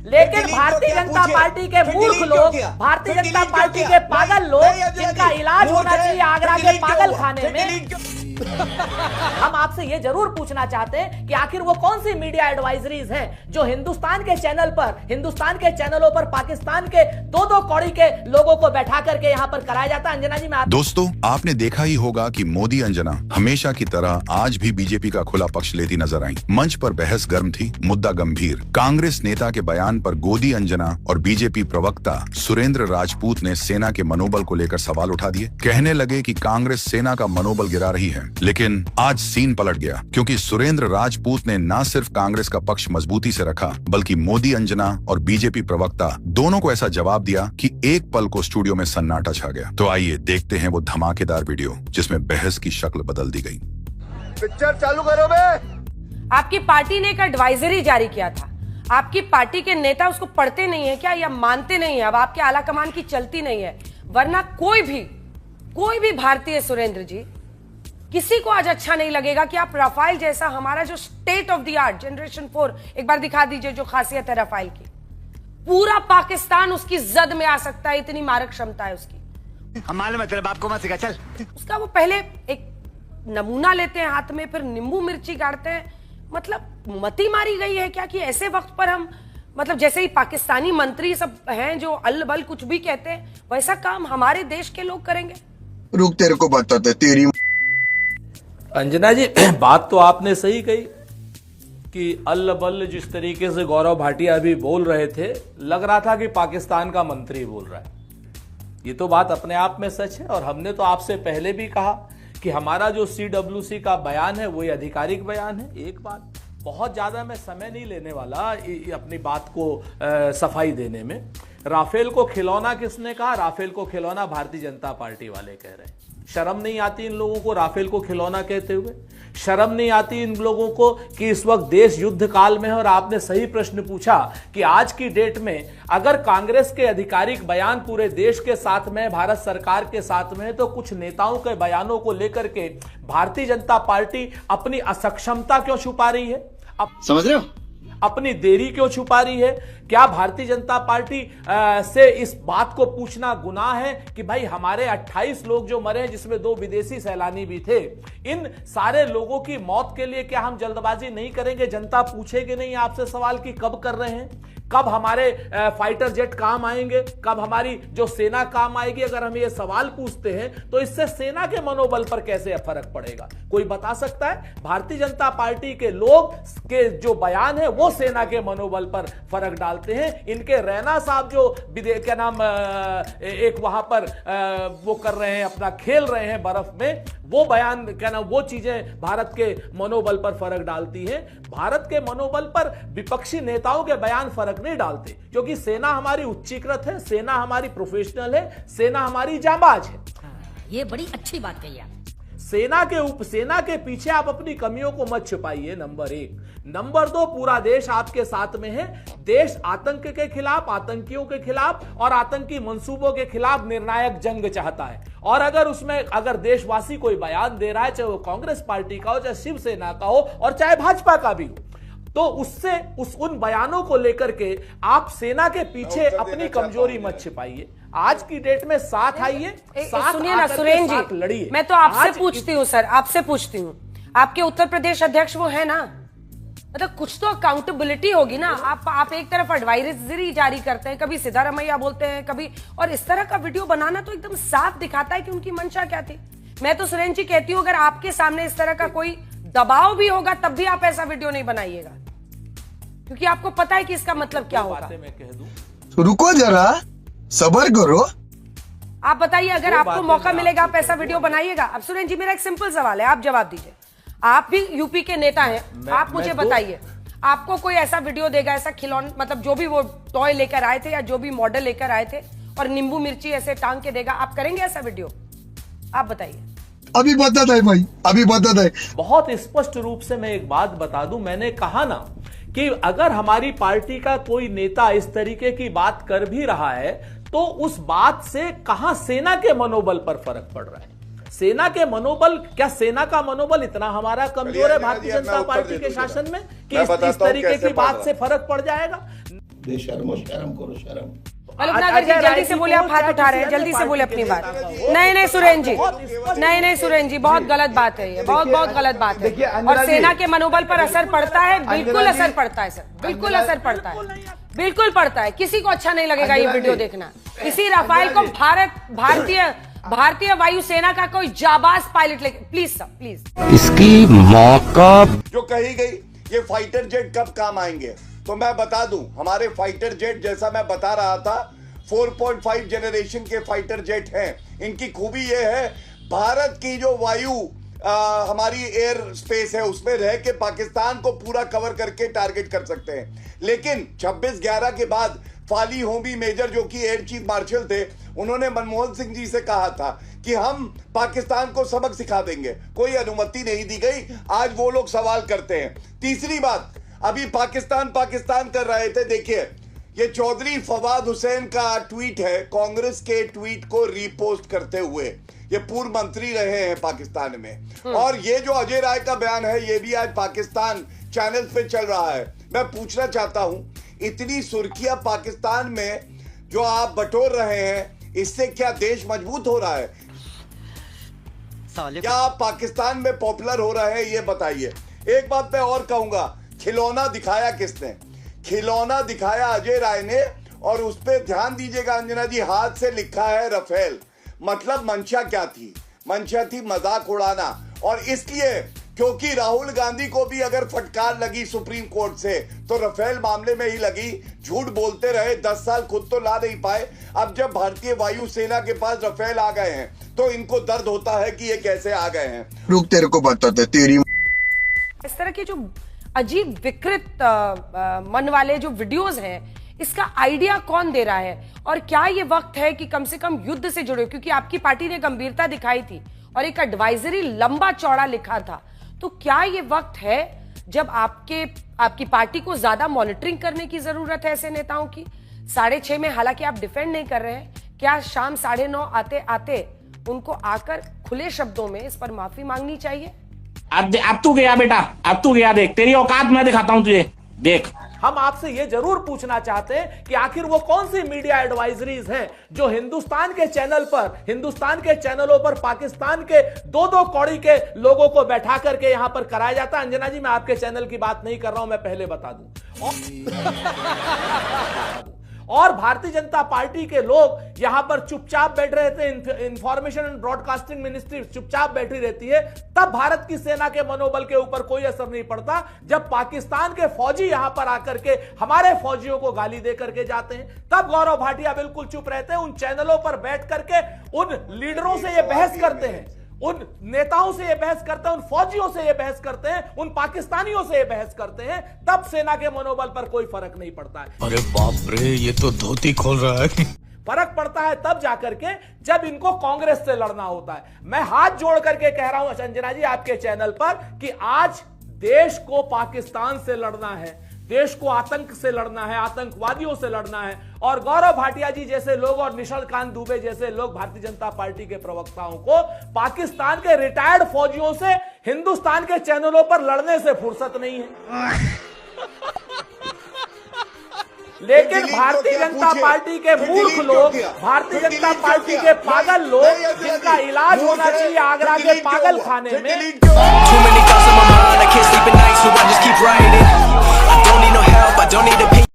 लेकिन भारतीय जनता पार्टी के मूर्ख लोग, भारतीय जनता पार्टी के पागल लोग, जिनका इलाज होना चाहिए आगरा के पागल खाने में, हम आपसे यह जरूर पूछना चाहते हैं कि आखिर वो कौन सी मीडिया एडवाइजरीज हैं जो हिंदुस्तान के चैनल पर, हिंदुस्तान के चैनलों पर पाकिस्तान के दो दो कौड़ी के लोगों को बैठा करके यहां पर कराया जाता है। अंजना जी, मैं दोस्तों, आपने देखा ही होगा कि मोदी अंजना हमेशा की तरह आज भी बीजेपी का खुला पक्ष लेती नजर आई। मंच पर बहस गर्म थी, मुद्दा गंभीर। कांग्रेस नेता के बयान पर गोदी अंजना और बीजेपी प्रवक्ता सुरेंद्र राजपूत ने सेना के मनोबल को लेकर सवाल उठा दिए। कहने लगे कि कांग्रेस सेना का मनोबल गिरा रही है। लेकिन आज सीन पलट गया, क्योंकि सुरेंद्र राजपूत ने न सिर्फ कांग्रेस का पक्ष मजबूती से रखा, बल्कि मोदी अंजना और बीजेपी प्रवक्ता दोनों को ऐसा जवाब दिया कि एक पल को स्टूडियो में सन्नाटा छा गया। तो आइए देखते हैं वो धमाकेदार वीडियो जिसमें बहस की शक्ल बदल दी गई। पिक्चर चालू करो बे। आपकी पार्टी ने एक एडवाइजरी जारी किया था। आपकी पार्टी के नेता उसको पढ़ते नहीं है क्या, या मानते नहीं है? अब आपके आला कमान की चलती नहीं है, वरना कोई भी भारतीय, सुरेंद्र जी, किसी को आज अच्छा नहीं लगेगा कि आप राफेल जैसा हमारा जो state of the art generation 4, एक बार दिखा दीजिए जो खासियत है राफेल की, पूरा पाकिस्तान उसकी जद में आ सकता है, इतनी मारक क्षमता है उसकी। हम मालूम है, तेरे बाप को मत सिखा, चल। उसका वो पहले एक नमूना लेते हैं हाथ में, फिर नींबू मिर्ची गाड़ते हैं। मतलब मती मारी गई है क्या कि ऐसे वक्त पर हम, मतलब जैसे ही पाकिस्तानी मंत्री सब हैं जो अल बल कुछ भी कहते हैं, वैसा काम हमारे देश के लोग करेंगे? रुक, तेरे को बताते तेरी। अंजना जी, बात तो आपने सही कही कि अल्ल बल्ल जिस तरीके से गौरव भाटिया अभी बोल रहे थे, लग रहा था कि पाकिस्तान का मंत्री बोल रहा है। ये तो बात अपने आप में सच है, और हमने तो आपसे पहले भी कहा कि हमारा जो CWC का बयान है वो आधिकारिक बयान है। एक बात, बहुत ज्यादा मैं समय नहीं लेने वाला अपनी बात को सफाई देने में। राफेल को खिलौना किसने कहा? राफेल को खिलौना भारतीय जनता पार्टी वाले कह रहे हैं। शर्म नहीं आती इन लोगों को राफेल को खिलौना कहते हुए? शर्म नहीं आती इन लोगों को कि इस वक्त देश युद्ध काल में है? और आपने सही प्रश्न पूछा कि आज की डेट में अगर कांग्रेस के आधिकारिक बयान पूरे देश के साथ में, भारत सरकार के साथ में है, तो कुछ नेताओं के बयानों को लेकर के भारतीय जनता पार्टी अपनी असक्षमता क्यों छुपा रही है? अब समझ रहे हो? अपनी देरी क्यों छुपा रही है? क्या भारतीय जनता पार्टी से इस बात को पूछना गुनाह है कि भाई हमारे 28 लोग जो मरे हैं, जिसमें 2 विदेशी सैलानी भी थे, इन सारे लोगों की मौत के लिए क्या हम जल्दबाजी नहीं करेंगे? जनता पूछेगी नहीं आपसे सवाल कि कब कर रहे हैं, कब हमारे फाइटर जेट काम आएंगे, कब हमारी जो सेना काम आएगी? अगर हम ये सवाल पूछते हैं तो इससे सेना के मनोबल पर कैसे फर्क पड़ेगा? कोई बता सकता है? भारतीय जनता पार्टी के लोग के जो बयान है वो सेना के मनोबल पर फर्क डालते हैं। इनके रैना साहब जो क्या नाम एक वहां पर वो कर रहे हैं, अपना खेल रहे हैं बर्फ में, वो बयान क्या नाम, वो चीजें भारत के मनोबल पर फर्क डालती हैं। भारत के मनोबल पर विपक्षी नेताओं के बयान फर्क नहीं डालते, क्योंकि सेना हमारी उच्चीकृत है, सेना हमारी प्रोफेशनल है, सेना हमारी जांबाज है। ये बड़ी अच्छी बात कही आप। सेना के पीछे आप अपनी कमियों को मत छुपाइए, नंबर 1। नंबर 2, पूरा देश आपके साथ में है। देश आतंक के खिलाफ, आतंकियों के खिलाफ और आतंकी मंसूबों के खिलाफ निर्णायक जंग चाहता है। और अगर देशवासी कोई बयान दे रहा है, चाहे वो कांग्रेस पार्टी का हो, चाहे शिवसेना का हो, और चाहे भाजपा का भी हो, तो उन बयानों को लेकर के आप सेना के पीछे अपनी कमजोरी मत छिपाइए। आज की डेट में साथ आइए, सुनिए ना सुरेंद्र जी, लड़िए। मैं तो आपसे पूछती हूँ सर, आपसे पूछती हूँ, आपके उत्तर प्रदेश अध्यक्ष वो है ना, मतलब कुछ तो अकाउंटेबिलिटी होगी ना। आप एक तरफ एडवाइजरी जारी करते हैं, कभी सिद्धारमैया बोलते हैं, कभी, और इस तरह का वीडियो बनाना तो एकदम साफ दिखाता है कि उनकी मंशा क्या थी। मैं तो सुरेंद्र जी कहती हूँ, अगर आपके सामने इस तरह का कोई दबाव भी होगा तब भी आप ऐसा वीडियो नहीं बनाइएगा, क्योंकि आपको पता है कि इसका मतलब क्या होगा। मैं कह दूं, रुको जरा, सबर करो। आप बताइए, अगर आपको मौका मिलेगा आप ऐसा वीडियो बनाइएगा? अब सुरेंद्र जी, मेरा एक सिंपल सवाल है, आप जवाब दीजिए। आप भी यूपी के नेता हैं, आप मुझे बताइए, आपको कोई ऐसा वीडियो देगा, ऐसा खिलौना, मतलब जो भी वो टॉय लेकर आए थे या जो भी मॉडल लेकर आए थे, और नींबू मिर्ची ऐसे टांग के देगा, आप करेंगे ऐसा वीडियो? आप बताइए। अभी बता दे भाई, अभी बता दे। बहुत स्पष्ट रूप से मैं एक बात बता दूं, मैंने कहा ना कि अगर हमारी पार्टी का कोई नेता इस तरीके की बात कर भी रहा है, तो उस बात से कहां सेना के मनोबल पर फर्क पड़ रहा है? सेना के मनोबल, क्या सेना का मनोबल इतना हमारा कमजोर है भारतीय जनता पार्टी के शासन में कि इस तरीके की बात से फर्क पड़ जाएगा? बेशर्मो, शर्म करो, शर्म। मल्लिकनगर जी जल्दी से बोले, आप हाथ उठा रहे हैं, जल्दी से बोले अपनी बात। नहीं सुरेंद्र जी, नहीं सुरेंद्र जी, बहुत गलत बात है ये, बहुत गलत बात है। और सेना के मनोबल पर असर पड़ता है, बिल्कुल असर पड़ता है सर, बिल्कुल असर पड़ता है, बिल्कुल पड़ता है। किसी को अच्छा नहीं लगेगा ये वीडियो देखना। इसी राफेल को भारतीय वायुसेना का कोई जाबाज पायलट लेके, प्लीज सर प्लीज। इसकी मौका जो कही गई ये फाइटर जेट कब काम आएंगे, तो मैं बता दूं, हमारे फाइटर जेट जैसा मैं बता रहा था 4.5 जनरेशन के फाइटर जेट हैं। इनकी खूबी ये है, भारत की जो वायु हमारी एयर स्पेस है उसमें रह के पाकिस्तान को पूरा कवर करके टारगेट कर सकते हैं। लेकिन 26/11 के बाद फाली होमी मेजर जो कि एयर चीफ मार्शल थे, उन्होंने मनमोहन सिंह जी से कहा था कि हम पाकिस्तान को सबक सिखा देंगे, कोई अनुमति नहीं दी गई। आज वो लोग सवाल करते हैं। तीसरी बात, अभी पाकिस्तान कर रहे थे, देखिए ये चौधरी फवाद हुसैन का ट्वीट है, कांग्रेस के ट्वीट को रीपोस्ट करते हुए। ये पूर्व मंत्री रहे हैं पाकिस्तान में, और ये जो अजय राय का बयान है ये भी आज पाकिस्तान चैनल पे चल रहा है। मैं पूछना चाहता हूं, इतनी सुर्खियां पाकिस्तान में जो आप बटोर रहे हैं, इससे क्या देश मजबूत हो रहा है? क्या आप पाकिस्तान में पॉपुलर हो रहे हैं, ये बताइए। एक बात मैं और कहूंगा, खिलौना दिखाया किसने? खिलौना दिखाया अजय राय ने, और उस पर ध्यान दीजिएगा अंजना जी, हाथ से लिखा है रफेल। मतलब मंशा क्या थी? मंशा थी मजाक उड़ाना। और इसलिए क्योंकि राहुल गांधी को भी अगर फटकार लगी सुप्रीम कोर्ट से, तो रफेल मामले में ही लगी। झूठ बोलते रहे 10 साल, खुद तो ला नहीं पाए। अब जब भारतीय वायुसेना के पास रफेल आ गए हैं तो इनको दर्द होता है कि ये कैसे आ गए हैं। रुक तेरे को बताते तेरी। इस तरह के जो अजीब विकृत मन वाले जो वीडियोस हैं, इसका आइडिया कौन दे रहा है? और क्या ये वक्त है कि कम से कम युद्ध से जुड़े, क्योंकि आपकी पार्टी ने गंभीरता दिखाई थी और एक एडवाइजरी लंबा चौड़ा लिखा था, तो क्या ये वक्त है जब आपकी पार्टी को ज्यादा मॉनिटरिंग करने की जरूरत है ऐसे नेताओं की? 6:30 में हालांकि आप डिफेंड नहीं कर रहे हैं, क्या शाम 9:30 आते आते उनको आकर खुले शब्दों में इस पर माफी मांगनी चाहिए? अब तू गया बेटा, अब तू गया, देख तेरी औकात मैं दिखाता हूं तुझे, देख। हम आपसे ये जरूर पूछना चाहते हैं कि आखिर वो कौन सी मीडिया एडवाइजरीज हैं जो हिंदुस्तान के चैनल पर, हिंदुस्तान के चैनलों पर पाकिस्तान के 2-2 कौड़ी के लोगों को बैठा करके यहां पर कराया जाता है। अंजना जी, मैं आपके चैनल की बात नहीं कर रहा हूं, मैं पहले बता दूं। और भारतीय जनता पार्टी के लोग यहां पर चुपचाप बैठ रहे थे, इंफॉर्मेशन एंड ब्रॉडकास्टिंग मिनिस्ट्री चुपचाप बैठी रहती है, तब भारत की सेना के मनोबल के ऊपर कोई असर नहीं पड़ता। जब पाकिस्तान के फौजी यहां पर आकर के हमारे फौजियों को गाली दे करके जाते हैं, तब गौरव भाटिया बिल्कुल चुप रहते हैं। उन चैनलों पर बैठ करके उन लीडरों से ये बहस करते हैं, उन नेताओं से ये बहस करते हैं, उन फौजियों से ये बहस करते हैं, उन पाकिस्तानियों से ये बहस करते हैं, तब सेना के मनोबल पर कोई फर्क नहीं पड़ता है। अरे बाप रे, ये तो धोती खोल रहा है। फर्क पड़ता है तब जाकर के जब इनको कांग्रेस से लड़ना होता है। मैं हाथ जोड़ करके कह रहा हूं अंजना जी आपके चैनल पर कि आज देश को पाकिस्तान से लड़ना है, देश को आतंक से लड़ना है, आतंकवादियों से लड़ना है। और गौरव भाटिया जी जैसे लोग और निशलकांत दुबे जैसे लोग भारतीय जनता पार्टी के प्रवक्ताओं को पाकिस्तान के रिटायर्ड फौजियों से हिंदुस्तान के चैनलों पर लड़ने से फुर्सत नहीं है। लेकिन भारतीय जनता पार्टी के मूर्ख लोग, भारतीय जनता पार्टी के पागल लोग, जिनका इलाज होना चाहिए आगरा के पागल खाने में,